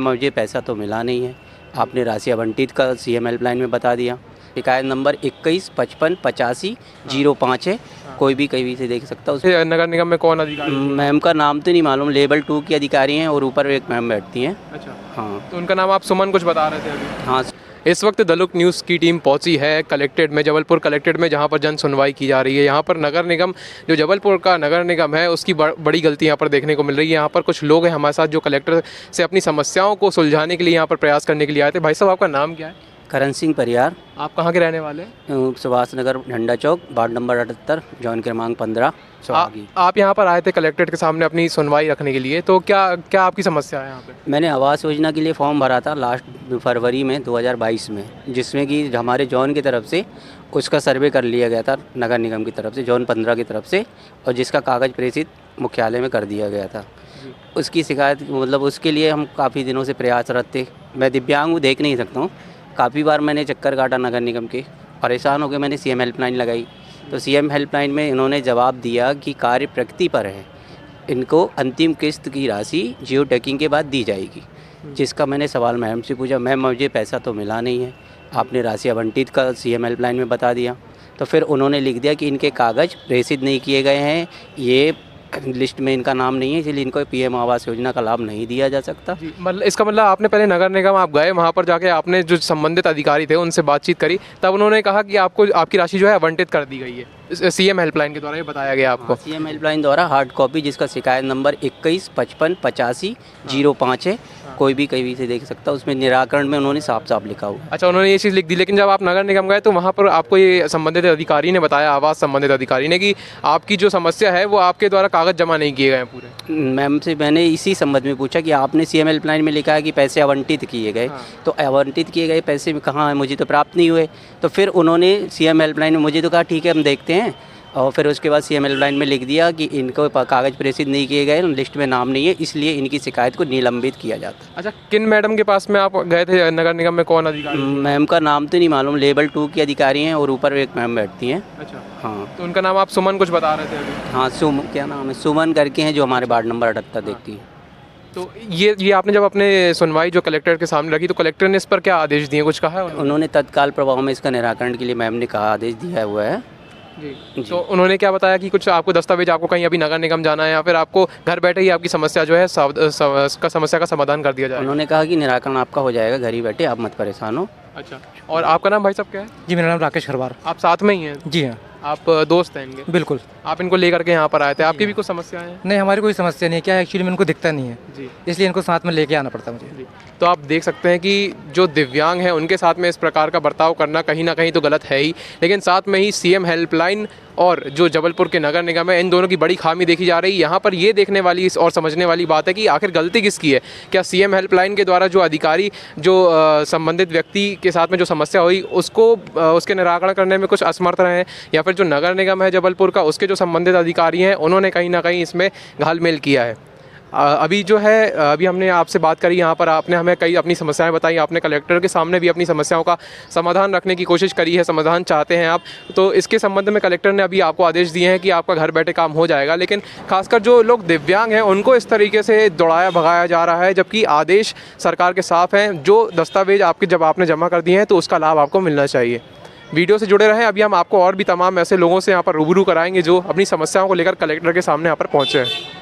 मुझे पैसा तो मिला नहीं है, आपने राशि आवंटित का सीएम हेल्पलाइन में बता दिया। शिकायत नंबर 21558505 है, कोई भी कहीं से देख सकता है। ये नगर निगम में कौन अधिकारी? मैम का नाम तो नहीं मालूम, लेवल 2 की अधिकारी हैं और ऊपर एक मैम बैठती हैं। अच्छा, हाँ तो उनका नाम आप सुमन कुछ बता रहे थे अभी। हाँ। इस वक्त दलुक न्यूज़ की टीम पहुंची है कलेक्ट्रेट में, जबलपुर कलेक्ट्रेट में, जहां पर जन सुनवाई की जा रही है। यहां पर नगर निगम, जो जबलपुर का नगर निगम है, उसकी बड़ी गलती यहां पर देखने को मिल रही है। यहां पर कुछ लोग हैं हमारे साथ जो कलेक्टर से अपनी समस्याओं को सुलझाने के लिए यहां पर प्रयास करने के लिए आए थे। भाई साहब, आपका नाम क्या है? करण सिंह परियार। आप कहाँ के रहने वाले हैं? सुभाष नगर, झंडा चौक, वार्ड नंबर 78, जॉन क्रमांक 15। आप यहाँ पर आए थे कलेक्ट्रेट के सामने अपनी सुनवाई रखने के लिए, तो क्या क्या आपकी समस्या है यहाँ पे? मैंने आवास योजना के लिए फॉर्म भरा था लास्ट फरवरी में 2022 में, जिसमें कि हमारे जॉन की तरफ से उसका सर्वे कर लिया गया था, नगर निगम की तरफ से, जॉन 15 की तरफ से, और जिसका कागज़ प्रेषित मुख्यालय में कर दिया गया था। उसकी शिकायत, मतलब उसके लिए हम काफ़ी दिनों से प्रयासरत थे। मैं दिव्यांग हूँ, देख नहीं सकता हूँ। काफ़ी बार मैंने चक्कर काटा नगर निगम के, परेशान हो गए। मैंने सीएम हेल्पलाइन लगाई, तो सीएम हेल्पलाइन में इन्होंने जवाब दिया कि कार्य प्रगति पर है, इनको अंतिम किस्त की राशि जियो टैगिंग के बाद दी जाएगी। जिसका मैंने सवाल मैम से पूछा, मैम मुझे पैसा तो मिला नहीं है, आपने राशि आवंटित का सीएम हेल्पलाइन में बता दिया। तो फिर उन्होंने लिख दिया कि इनके कागज़ प्रेषित नहीं किए गए हैं, ये लिस्ट में इनका नाम नहीं है, इसलिए इनको पीएम आवास योजना का लाभ नहीं दिया जा सकता। मतलब इसका मतलब आपने पहले नगर निगम आप गए, वहाँ पर जाके आपने जो संबंधित अधिकारी थे उनसे बातचीत करी, तब उन्होंने कहा कि आपको आपकी राशि जो है आवंटित कर दी गई है सीएम हेल्पलाइन के द्वारा, ये बताया गया आपको? सीएम हेल्पलाइन द्वारा हार्ड कॉपी, जिसका शिकायत नंबर 21558505 है, कोई भी कहीं से देख सकता है। उसमें निराकरण में उन्होंने साफ साफ लिखा हुआ। अच्छा, उन्होंने ये चीज़ लिख दी, लेकिन जब आप नगर निगम गए तो वहाँ पर आपको ये संबंधित अधिकारी ने बताया, आवास संबंधित अधिकारी ने, कि आपकी जो समस्या है वो आपके द्वारा कागज़ जमा नहीं किए गए हैं पूरे। मैम से मैंने इसी संबंध में पूछा कि आपने सीएम हेल्पलाइन में लिखा है कि पैसे आवंटित किए गए, तो आवंटित किए गए पैसे कहाँ हैं, मुझे तो प्राप्त नहीं हुए। तो फिर उन्होंने सीएम हेल्पलाइन में मुझे तो कहा ठीक है हम देखते हैं, और फिर उसके बाद सीएम हेल्पलाइन में लिख दिया कि इनको कागज़ प्रेषित नहीं किए गए, लिस्ट में नाम नहीं है, इसलिए इनकी शिकायत को निलंबित किया जाता। अच्छा, किन मैडम के पास में आप गए थे नगर निगम में, कौन अधिकारी? मैम का नाम तो नहीं मालूम, लेवल 2 की अधिकारी हैं और ऊपर एक मैम बैठती हैं। अच्छा, हाँ। तो उनका नाम आप सुमन कुछ बता रहे थे अभी। हाँ, क्या नाम है, सुमन करके हैं, जो हमारे वार्ड नंबर 78 देखती हैं। तो ये आपने जब अपने सुनवाई जो कलेक्टर के सामने रखी, तो कलेक्टर ने इस पर क्या आदेश दिए, कुछ कहा है उन्होंने? तत्काल प्रभाव में इसका निराकरण के लिए मैम ने कहा, आदेश दिया हुआ है जी। तो उन्होंने क्या बताया कि कुछ आपको दस्तावेज, आपको कहीं अभी नगर निगम जाना है, या फिर आपको घर बैठे ही आपकी समस्या जो है समस्या का समाधान कर दिया जाएगा? उन्होंने कहा कि निराकरण आपका हो जाएगा, घर ही बैठे, आप मत परेशान हो। अच्छा, और आपका नाम भाई साहब क्या है? जी, मेरा नाम राकेश खरवार। आप साथ में ही हैं? जी हाँ। आप दोस्त हैं इनके? बिल्कुल। आप इनको लेकर के यहाँ पर आए थे, आपकी भी कुछ समस्याएं हैं? नहीं, हमारी कोई समस्या नहीं है। क्या है, एक्चुअली में इनको दिखता नहीं है जी, इसलिए इनको साथ में लेके आना पड़ता है मुझे। जी। तो आप देख सकते हैं कि जो दिव्यांग हैं उनके साथ में इस प्रकार का बर्ताव करना कहीं ना कहीं तो गलत है ही, लेकिन साथ में ही सीएम हेल्पलाइन और जो जबलपुर के नगर निगम है, इन दोनों की बड़ी खामी देखी जा रही है। यहाँ पर ये देखने वाली और समझने वाली बात है कि आखिर गलती किसकी है। क्या सीएम हेल्पलाइन के द्वारा जो अधिकारी, जो संबंधित व्यक्ति के साथ में जो समस्या हुई उसको उसके निराकरण करने में कुछ असमर्थ रहे हैं, या फिर जो नगर निगम है जबलपुर का, उसके जो संबंधित अधिकारी हैं उन्होंने कहीं ना कहीं इसमें घालमेल किया है। अभी जो है, अभी हमने आपसे बात करी, यहाँ पर आपने हमें कई अपनी समस्याएं बताई, आपने कलेक्टर के सामने भी अपनी समस्याओं का समाधान रखने की कोशिश करी है, समाधान चाहते हैं आप, तो इसके संबंध में कलेक्टर ने अभी आपको आदेश दिए हैं कि आपका घर बैठे काम हो जाएगा। लेकिन खासकर जो लोग दिव्यांग हैं उनको इस तरीके से दौड़ाया भगाया जा रहा है, जबकि आदेश सरकार के साफ हैं, जो दस्तावेज आपके जब आपने जमा कर दिए हैं तो उसका लाभ आपको मिलना चाहिए। वीडियो से जुड़े रहें, अभी हम आपको और भी तमाम ऐसे लोगों से यहाँ पर रूबरू कराएंगे जो अपनी समस्याओं को लेकर कलेक्टर के सामने यहाँ पर पहुँचे हैं।